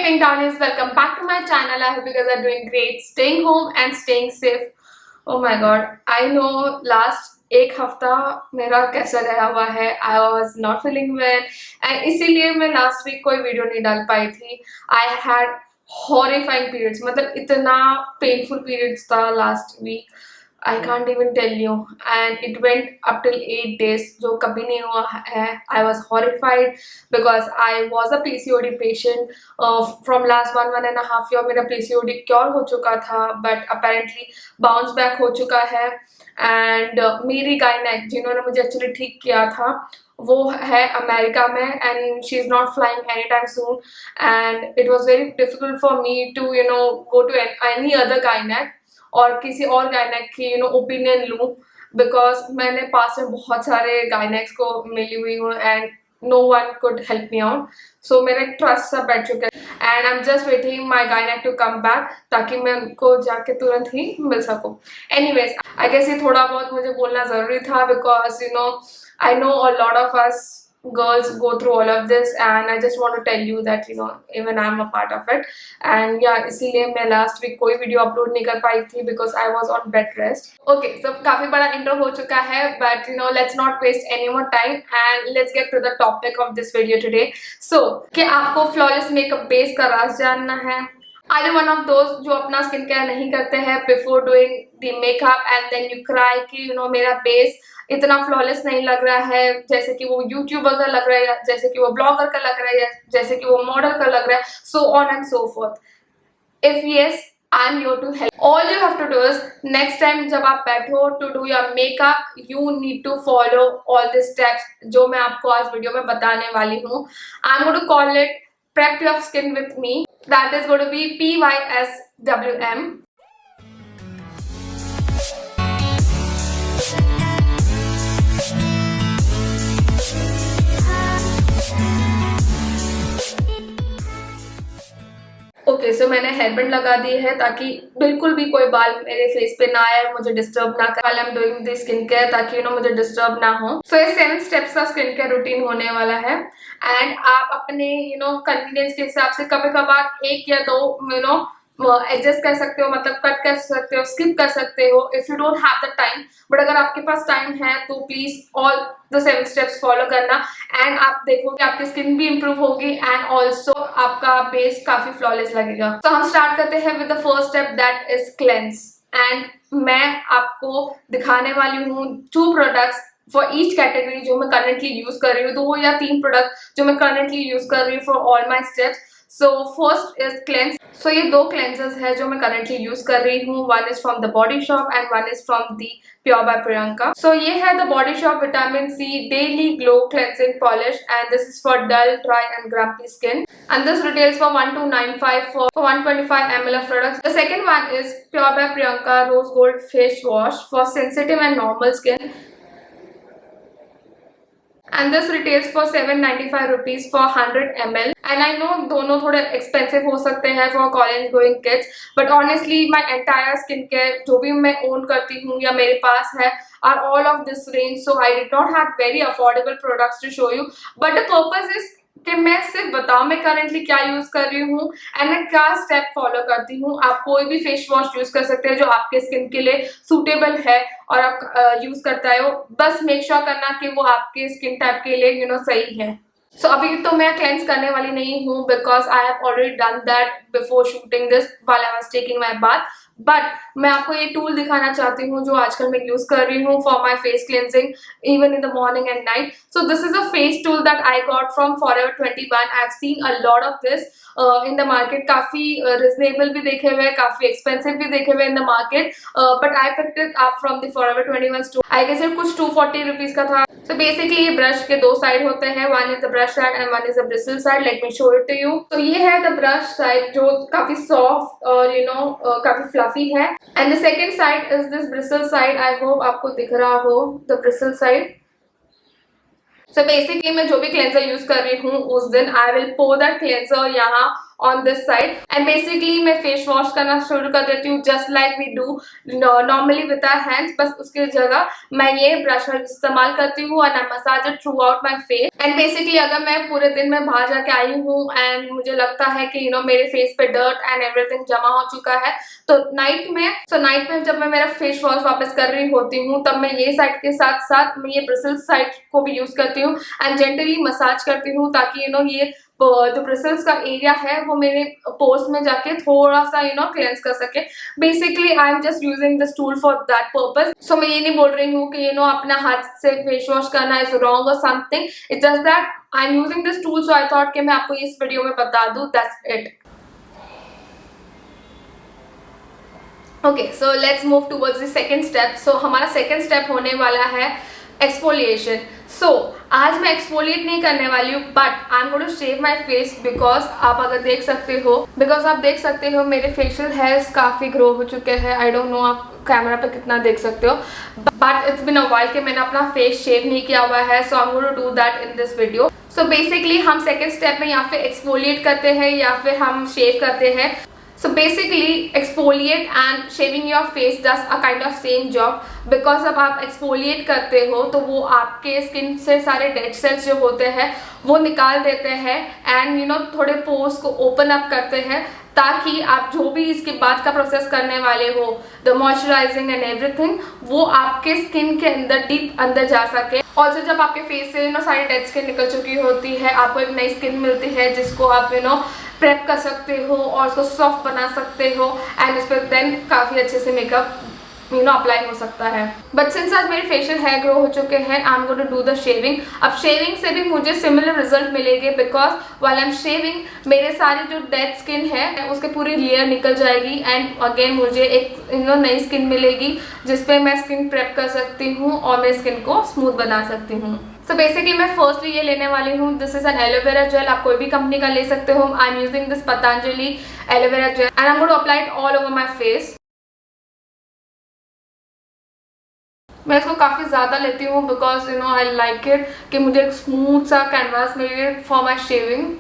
evening, Townies. Welcome back to my channel. I hope you guys are doing great, staying home and staying safe. Oh my god, I know last एक हफ्ता मेरा कैसा गया हुआ है. I was not feeling well and इसीलिए मैं last week कोई वीडियो नहीं डाल पाई थी. I had horrifying periods, मतलब इतना painful periods था last week. I can't even tell you, and it went up till 8 days, जो कभी नहीं हुआ है. I was horrified because I was a PCOD patient. From last one and a half year मेरा PCOD cure हो चुका था, but apparently bounce back हो चुका है. And मेरी गायनेक जिन्होंने मुझे एक्चुअली ठीक किया था वो है अमेरिका में, and she is not flying anytime soon, and it was very difficult for me to go to any other gynac और किसी और गायनेक की ओपिनियन लूँ, बिकॉज मैंने पास में बहुत सारे गायनेक्स को मिली हुई हूँ and no one could help me out. So मेरा ट्रस्ट सब बैठ चुका है and I am just waiting my गायनेक टू कम बैक ताकि मैं उनको जाके तुरंत ही मिल सकूँ. एनीवेज, आई गेस ये थोड़ा बहुत मुझे बोलना ज़रूरी था because I know a lot of us girls go through all of this and I just want to tell you that even I'm a part of it. And yeah, इसीलिए मैं last week कोई video upload नहीं कर पाई थी because I was on bed rest. Okay, so काफी बड़ा intro हो चुका है, but let's not waste any more time and let's get to the topic of this video today. So कि आपको flawless makeup base का राज जानना है? Are you one of those जो अपना स्किन केयर नहीं करते हैं before doing the makeup and then you cry कि मेरा बेस इतना फ्लॉलेस नहीं लग रहा है जैसे कि वो यूट्यूबर का लग रहा है, जैसे कि वो ब्लॉगर का लग रहा है, जैसे कि वो मॉडल का लग रहा है, so on and so forth. If yes, I am your to help. All you have to do is next time जब आप बैठो to do your makeup, you need to follow all the steps जो मैं आपको आज video में बताने वाली हूँ. I am going to call it prep your skin with me. That is going to be PYSWM. Okay, so मैंने hairband लगा दी है ताकि बिल्कुल भी कोई बाल मेरे फेस पे ना आए, मुझे डिस्टर्ब ना करे while I'm doing the skin care, ताकि मुझे डिस्टर्ब ना हो. सो ये 7 स्टेप्स का स्किन केयर रूटीन होने वाला है एंड आप अपने कन्वीनियंस के हिसाब से कभी कभार एक या दो एडजस्ट कर सकते हो, मतलब कट कर सकते हो, स्किप कर सकते हो if you don't have the time. But अगर आपके पास टाइम है तो please all the 7 steps follow करना एंड आप देखोगे आपकी स्किन भी इंप्रूव होगी एंड ऑल्सो आपका बेस काफी फ्लॉलेस लगेगा. तो हम स्टार्ट करते हैं with the first step, that is cleanse. And मैं आपको दिखाने वाली हूँ 2 प्रोडक्ट्स फॉर ईच कैटेगरी जो मैं करंटली यूज कर रही हूँ, 2 या 3 प्रोडक्ट जो मैं करंटली यूज कर रही हूँ for all my steps. So first is cleanse. So ये 2 क्लेंसेस है जो मैं करंटली यूज कर रही हूँ. One is from the Body Shop and one is from the Pure by Priyanka. So ये है the Body Shop vitamin C daily glow cleansing polish and this is for dull, dry and grumpy skin. And this retails for 1295 for 125 ml of products. The second one is Pure by Priyanka Rose Gold Face Wash for sensitive and normal skin. And this retails for 795 rupees for 100 ml. And I know दोनों थोड़े expensive हो सकते हैं for college going kids, but honestly my entire skincare जो भी मैं own करती हूँ या मेरे पास है are all of this range. So I did not have very affordable products to show you, but the purpose is कि मैं सिर्फ बताऊँ मैं करंटली क्या यूज कर रही हूँ एंड मैं क्या स्टेप फॉलो करती हूँ. आप कोई भी फेस वॉश यूज कर सकते हैं जो आपके स्किन के लिए सूटेबल है और आप यूज करता हो. बस मेक श्योर करना कि वो आपके स्किन टाइप के लिए सही है. सो अभी तो मैं क्लेंस करने वाली नहीं हूँ because I have already done that before shooting this while I was taking my bath. But मैं आपको ये टूल दिखाना चाहती हूँ जो आजकल मैं यूज कर रही हूँ for my face cleansing even in the morning and night. So this is a face tool that I got from Forever 21. I have seen a lot of this in the market. काफी reasonable भी देखे हुए, काफी expensive भी देखे हुए in the market, but I picked it up from the Forever 21 store. I guess ये कुछ 240 रुपीज का था. सो बेसिकली ये ब्रश के 2 साइड होते हैं, one is the brush side and one is the bristle side. Let me show it to you. तो ये है द ब्रश साइड जो काफी सॉफ्ट और काफी फ्लफी है and the second side is this bristle side. I hope आपको दिख रहा हो the bristle side. So basically मैं जो भी क्लेंजर यूज कर रही हूँ उस दिन I will pour that cleanser यहाँ on this side and basically मैं फेस वॉश करना शुरू कर देती हूँ just like we do normally with our hands. बस उसकी जगह मैं ये ब्रश इस्तेमाल करती हूँ and I massage it throughout my face. And basically अगर मैं पूरे दिन में बाहर जाके आई हूँ एंड मुझे लगता है कि मेरे फेस पे डर्ट एंड एवरीथिंग जमा हो चुका है, तो नाइट में जब मैं मेरा फेस वॉश वापस कर रही होती हूँ तब मैं ये साइड के साथ साथ मैं ये ब्रिसल्स साइड को भी यूज करती हूँ एंड जेंटली मसाज करती हूँ ताकि ये जो ब्रिसल्स का एरिया है वो मेरे पोर्स में जाके थोड़ा सा क्लेंस कर सके। Basically I am just using this tool for that purpose. So मैं ये नहीं बोल रही हूँ कि अपना हाथ से फेस वॉश करना इज रॉन्ग और something, it's just that I am using this tool, so I thought कि मैं आपको इस वीडियो में बता दूं, that's it. Okay, so let's move towards the second step. So हमारा सेकंड स्टेप होने वाला है एक्सफोलिएशन। सो आज मैं एक्सफोलिएट नहीं करने वाली हूँ but I am going to shave my face because आप देख सकते हो मेरे फेशियल हेयर्स काफ़ी ग्रो हो चुके हैं। आई डोंट नो आप कैमरा पे कितना देख सकते हो but it's been a while कि मैंने अपना फेस शेव नहीं किया हुआ है, so I am going to do that in this video. So basically हम सेकेंड स्टेप में या फिर एक्सफोलिएट करते हैं या फिर हम शेव करते हैं। So basically exfoliate and shaving your face does a kind of same job because जब आप exfoliate करते हो तो वो आपके स्किन से सारे डेड सेल्स जो होते हैं वो निकाल देते हैं एंड थोड़े पोर्स को ओपन अप करते हैं ताकि आप जो भी इसके बाद का प्रोसेस करने वाले हो, द मॉइस्चराइजिंग एंड एवरीथिंग, वो आपके स्किन के अंदर डीप अंदर जा सके। ऑल्सो जब आपके फेस से सारी डेड स्किन निकल चुकी होती है, आपको एक नई स्किन मिलती है जिसको आप प्रेप कर सकते हो और उसको सॉफ्ट बना सकते हो एंड उस पर देन काफ़ी अच्छे से मेकअप अप्लाई हो सकता है। बट सिंस आज मेरे फेशियल हेयर ग्रो हो चुके हैं, I am going to do the shaving. अब शेविंग से भी मुझे सिमिलर रिजल्ट मिलेंगे because while I am shaving मेरे सारी जो डेड स्किन है उसके पूरी लेयर निकल जाएगी एंड अगेन मुझे एक नई स्किन मिलेगी जिसपे मैं स्किन प्रेप कर सकती हूँ और मैं स्किन को स्मूथ बना सकती हूँ। सो बेसिकली मैं फर्स्टली ये लेने वाली हूँ, this is an aloe vera gel. आप कोई भी कंपनी का ले सकते हो। I am using this Patanjali aloe vera gel and I am going to apply it all over my face. मैं इसको काफ़ी ज़्यादा लेती हूँ बिकॉज आई लाइक इट कि मुझे एक स्मूथ सा कैनवास मिले for my shaving.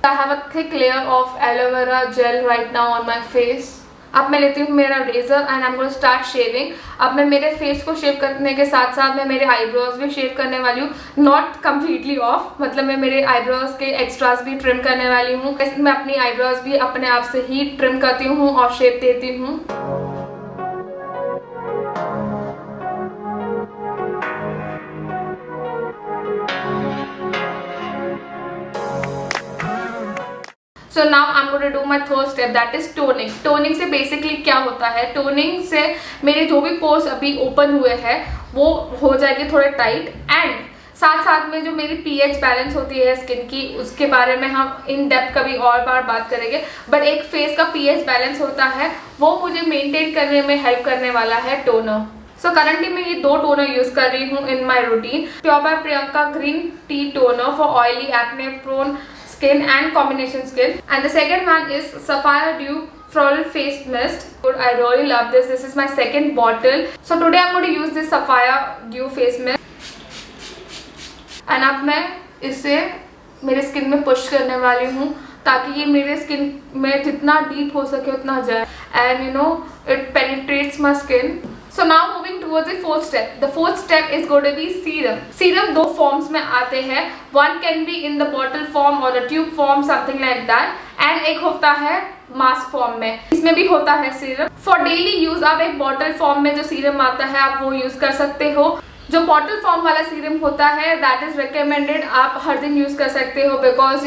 I have a thick layer of aloe vera gel right now on my face. अब मैं लेती हूँ मेरा razor and I am going to start shaving. अब मैं मेरे फेस को शेव करने के साथ साथ मैं मेरे आईब्रोज भी शेव करने वाली हूँ, नॉट कम्प्लीटली ऑफ, मतलब मैं मेरे आईब्रोज के एक्स्ट्राज भी ट्रिम करने वाली हूँ। मैं अपनी आईब्रोज भी अपने आप से ही ट्रिम करती हूँ और शेप देती हूँ। So now I am going to do my third step, that is toning. Toning से बेसिकली क्या होता है, टोनिंग से मेरे जो भी पोर्स अभी ओपन हुए हैं वो हो जाएंगे थोड़े टाइट एंड साथ साथ में जो मेरी पीएच बैलेंस होती है स्किन की उसके बारे में हम इन डेप्थ कभी और बार बात करेंगे, बट एक फेस का पीएच बैलेंस होता है वो मुझे मेंटेन करने में हेल्प करने वाला है टोनर। सो करंटली मैं ये 2 टोनर यूज कर रही हूँ in my routine. Pure by Priyanka green tea toner for oily acne prone skin and combination skin, and the second one is Sapphire Dew Floral Face Mist. I really love this. This is my second bottle. So today I'm going to use this Sapphire Dew Face Mist and अब मैं इसे मेरे skin में push करने वाली हूँ ताकि ये मेरे स्किन में जितना डीप हो सके उतना जाए and it penetrates my skin. So now moving towards the fourth step. The fourth step is going to be serum. Serum 2 forms में आते हैं. One can be in the bottle form or the tube form, something like that. And एक होता है mask form में, इसमें भी होता है सीरम। फॉर डेली यूज आप एक बॉटल फॉर्म में जो सीरम आता है आप वो यूज कर सकते हो। जो बॉटल फॉर्म वाला सीरम होता है दैट इज रिकमेंडेड, आप हर दिन यूज कर सकते हो बिकॉज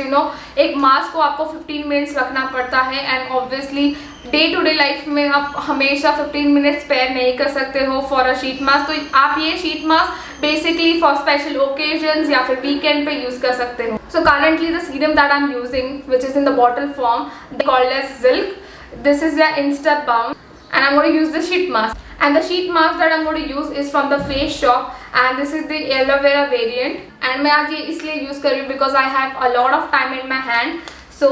एक मास्क को आपको 15 मिनट्स रखना पड़ता है and obviously day to day life में आप हमेशा 15 मिनट्स स्पेयर नहीं कर सकते हो फॉर अ शीट मास्क। तो आप ये sheet mask basically for special occasions या फिर वीकेंड पे यूज कर सकते हो। So currently the serum that I am using which is in the bottle form called age Silk. This is their Insta Balm and I'm going to use the sheet mask. And the sheet mask that I'm going to use is from the Face Shop and this is the aloe vera variant. And मैं आज ये इसलिए use कर रही हूँ because I have a lot of time in my hand, so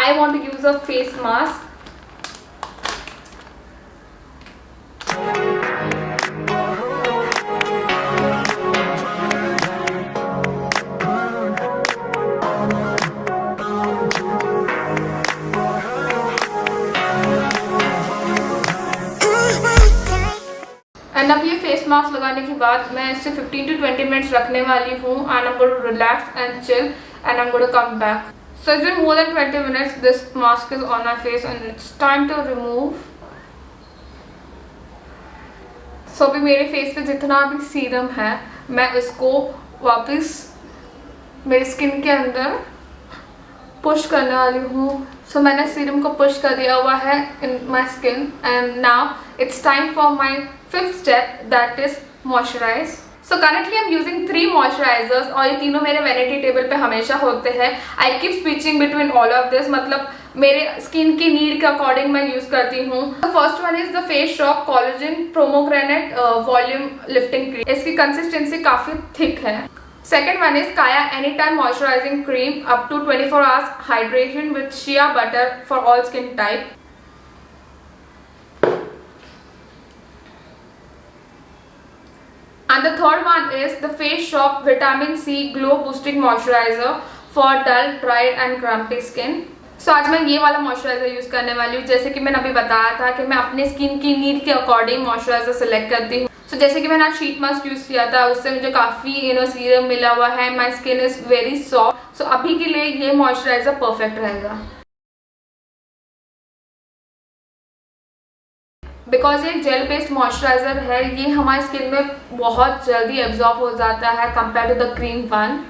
I want to use a face mask. Face mask लगाने के बाद मैं इसे 15 to 20 मिनट्स रखने वाली हूँ and I am going to relax and chill and I am going to come back. So it's been more than 20 minutes. This mask is on my face and it's time to remove. So अभी मेरे face पे जितना भी serum है मैं इसको वापस मेरी स्किन के अंदर पुश करने वाली हूँ. सो मैंने सीरम को पुश कर दिया हुआ है in my skin and now it's time for my fifth step that is moisturise. So currently I am using 3 moisturisers और ये तीनों मेरे वैनिटी टेबल पे हमेशा होते हैं. I keep switching between all of this, मतलब मेरे स्किन की नीड के अकॉर्डिंग मैं यूज करती हूँ. The first one is the face shop collagen pomegranate volume lifting cream. इसकी कंसिस्टेंसी काफी थिक है. Second one is Kaya Anytime Moisturizing Cream up to 24 hours hydration with shea butter for all skin type. And the third one is the Face Shop Vitamin C Glow Boosting Moisturizer for dull, dried and grumpy skin. So आज मैं ये वाला moisturiser use करने वाली हूँ. जैसे कि मैंने अभी बताया था कि मैं अपने स्किन की नीड के अकॉर्डिंग मॉइस्चराइजर सेलेक्ट करती हूँ. So, जैसे कि मैंने आज शीट मास्क यूज किया था उससे मुझे काफी सीरम मिला हुआ है. My skin is very soft. So अभी के लिए ये मॉइस्चराइजर परफेक्ट रहेगा बिकॉज ये एक जेल बेस्ड मॉइस्चराइजर है. ये हमारी स्किन में बहुत जल्दी एब्जॉर्ब हो जाता है compare to the cream one.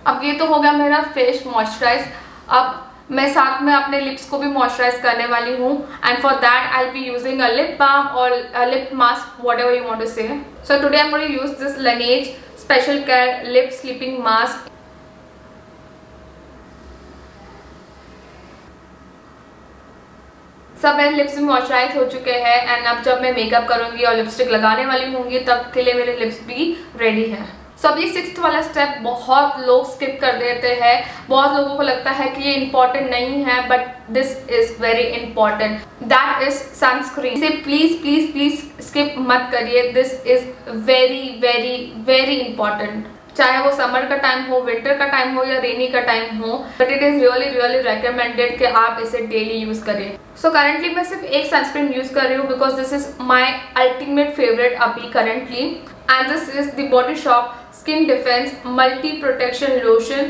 अब ये तो हो गया मेरा फेस मॉइस्चराइज. अब मैं साथ में अपने लिप्स को भी मॉइस्चराइज करने वाली हूँ and for that I will be using a lip balm और a lip mask whatever you want to say. So today I am going to use this Laneige special care lip sleeping mask. सब मेरे lips भी moisturise हो चुके हैं and अब जब मैं मेकअप करूंगी और लिपस्टिक लगाने वाली होंगी तब के लिए मेरे लिप्स भी रेडी हैं. सो अब ये 6th वाला स्टेप बहुत लोग स्किप कर देते हैं. बहुत लोगों को लगता है कि ये इंपॉर्टेंट नहीं है but this is very important. That is sunscreen. इसे प्लीज प्लीज प्लीज स्किप मत करिए. This is very very very important. चाहे वो समर का टाइम हो, विंटर का टाइम हो या रेनी का टाइम हो, but it is really really recommended कि आप इसे डेली यूज करें. सो करंटली मैं सिर्फ एक सनस्क्रीन यूज कर रही हूँ because this is my ultimate favourite अभी currently and this is the Body Shop Skin Defense Multi Protection Lotion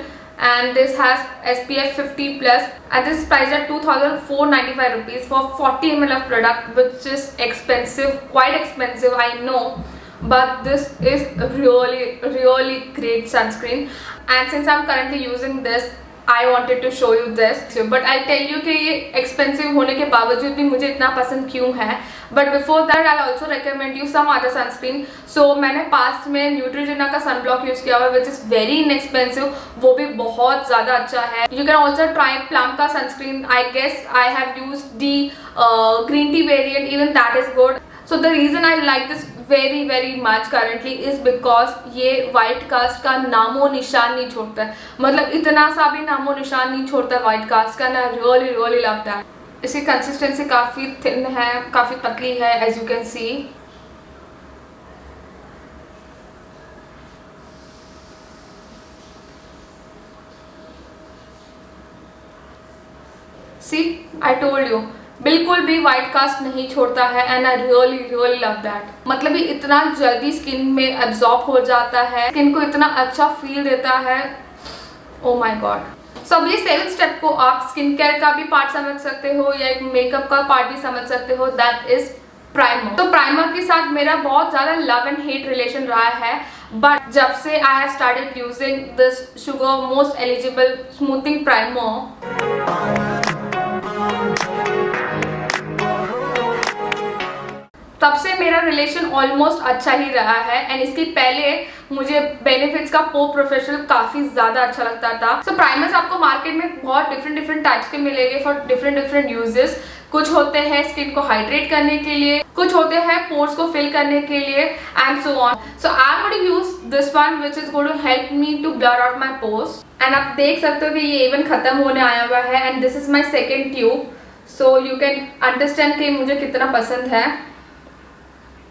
and this has SPF 50 plus and this is priced at 2,495 rupees for 40 ml of product, which is expensive, quite expensive I know, but this is really great sunscreen and since I'm currently using this I wanted to show you this. But I'll tell you कि ये expensive होने के बावजूद भी मुझे इतना पसंद क्यों है. But before that I'll also recommend you some other sunscreen. So मैंने पास्ट में Neutrogena का sunblock यूज किया हुआ है which is very inexpensive. वो भी बहुत ज़्यादा अच्छा है. You can also try Plum का sunscreen. I guess I have used the green tea variant. Even that is good. So the reason I like this very much currently is because ये white cast का नामो निशान नहीं छोड़ता है. मतलब इतना सा भी नामो निशान नहीं छोड़ता है वाइट कास्ट का. ना रियली लव दैट. इसकी कंसिस्टेंसी काफ़ी थिन है, काफ़ी पतली है as you can see. See I told you बिल्कुल भी वाइट कास्ट नहीं छोड़ता है and I really love that. मतलब ये इतना जल्दी स्किन में एब्जॉर्ब हो जाता है, स्किन को इतना अच्छा फील देता है. Oh my God. सो अब ये 7th स्टेप को आप स्किन केयर का भी पार्ट समझ सकते हो या एक मेकअप का पार्ट भी समझ सकते हो. That is primer. तो प्राइमर के साथ मेरा बहुत ज़्यादा लव एंड हेट रिलेशन रहा है बट जब से I have started using this sugar most eligible smoothing primer तब से मेरा रिलेशन ऑलमोस्ट अच्छा ही रहा है. एंड इसके पहले मुझे बेनिफिट्स का प्रोफेशनल काफ़ी ज़्यादा अच्छा लगता था. सो प्राइमर्स आपको मार्केट में बहुत डिफरेंट टाइप्स के मिलेंगे फॉर डिफरेंट यूजेस. कुछ होते हैं स्किन को हाइड्रेट करने के लिए, कुछ होते हैं पोर्स को फिल करने के लिए and so on. So I am going to use this one which is going to help me to blur out my pores. And आप देख सकते हो कि ये इवन खत्म होने आया हुआ है and this is my second tube. So you can understand कि मुझे कितना पसंद है.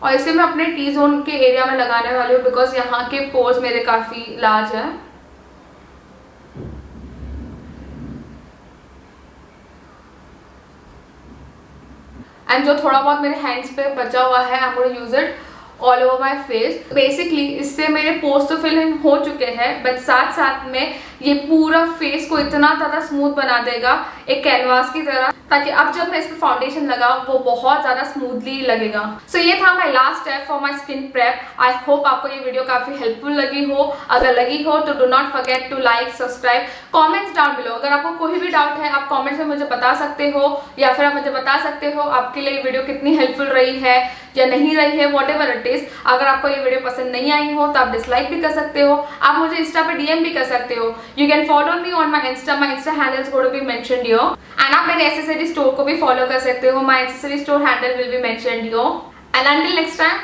और इसे मैं अपने टी जोन के एरिया में लगाने वाली हूँ बिकॉज यहाँ के पोर्स मेरे काफ़ी लार्ज है. एंड जो थोड़ा बहुत मेरे हैंड्स पे बचा हुआ है, I am going to use it all over my face. Basically इससे मेरे पोर्स तो फिल इन हो चुके हैं, बट साथ साथ में ये पूरा फेस को इतना ज़्यादा स्मूथ बना देगा एक कैनवास की तरह, ताकि अब जब मैं इस पर फाउंडेशन लगा वो बहुत ज़्यादा स्मूथली लगेगा। सो ये था my last step for my skin prep. I hope आपको ये वीडियो काफ़ी हेल्पफुल लगी हो। अगर लगी हो तो do not forget to like, subscribe, comments down below. अगर आपको कोई भी डाउट है आप कॉमेंट्स में मुझे बता सकते हो, या फिर आप मुझे बता सकते हो आपके लिए वीडियो कितनी हेल्पफुल रही है या नहीं रही है, वॉट एवर इट इज। अगर आपको ये वीडियो पसंद नहीं आई हो तो आप डिसलाइक भी कर सकते हो, आप मुझे इंस्टा पे डीएम भी कर सकते हो। You can follow me on my insta handle is going to be mentioned here, and आप मेरे एक्सेसरी स्टोर को भी फॉलो कर सकते हो। My accessory store handle will be mentioned here, and until next time,